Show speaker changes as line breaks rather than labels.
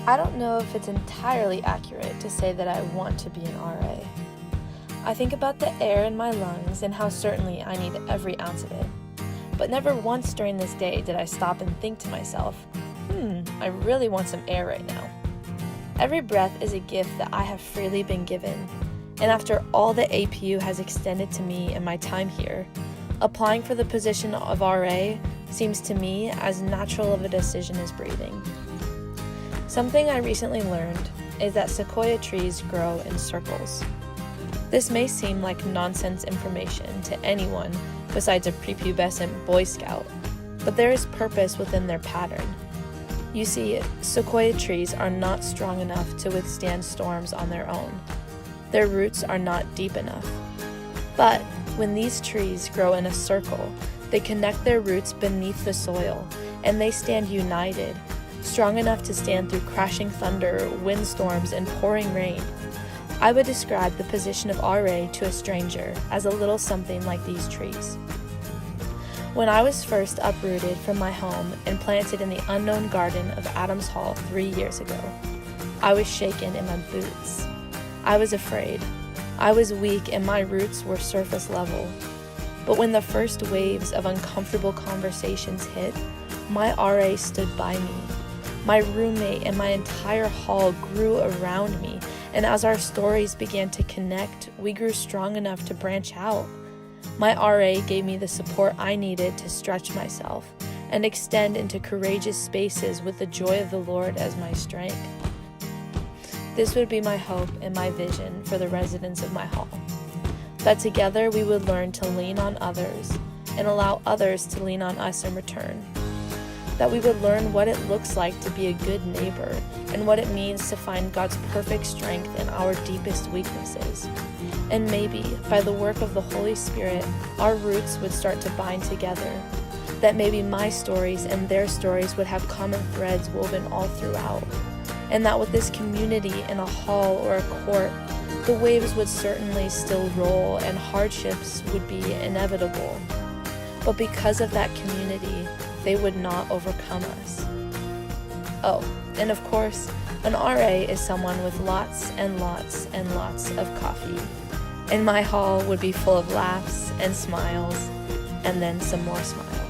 I don't know if it's entirely accurate to say that I want to be an RA. I think about the air in my lungs and how certainly I need every ounce of it. But never once during this day did I stop and think to myself, I really want some air right now. Every breath is a gift that I have freely been given, and after all the APU has extended to me in my time here, applying for the position of RA seems to me as natural of a decision as breathing. Something I recently learned is that sequoia trees grow in circles. This may seem like nonsense information to anyone besides a prepubescent Boy Scout, but there is purpose within their pattern. You see, sequoia trees are not strong enough to withstand storms on their own. Their roots are not deep enough. But when these trees grow in a circle, they connect their roots beneath the soil, and they stand united, strong enough to stand through crashing thunder, windstorms, and pouring rain. I would describe the position of RA to a stranger as a little something like these trees. When I was first uprooted from my home and planted in the unknown garden of Adams Hall 3 years ago, I was shaken in my boots. I was afraid. I was weak and my roots were surface level. But when the first waves of uncomfortable conversations hit, my RA stood by me. My roommate and my entire hall grew around me, and as our stories began to connect, we grew strong enough to branch out. My RA gave me the support I needed to stretch myself and extend into courageous spaces with the joy of the Lord as my strength. This would be my hope and my vision for the residents of my hall, that together we would learn to lean on others and allow others to lean on us in return, that we would learn what it looks like to be a good neighbor and what it means to find God's perfect strength in our deepest weaknesses. And maybe, by the work of the Holy Spirit, our roots would start to bind together, that maybe my stories and their stories would have common threads woven all throughout, and that with this community in a hall or a court, the waves would certainly still roll and hardships would be inevitable. But because of that community, they would not overcome us. Oh, and of course, an RA is someone with lots and lots and lots of coffee. And my hall would be full of laughs and smiles, and then some more smiles.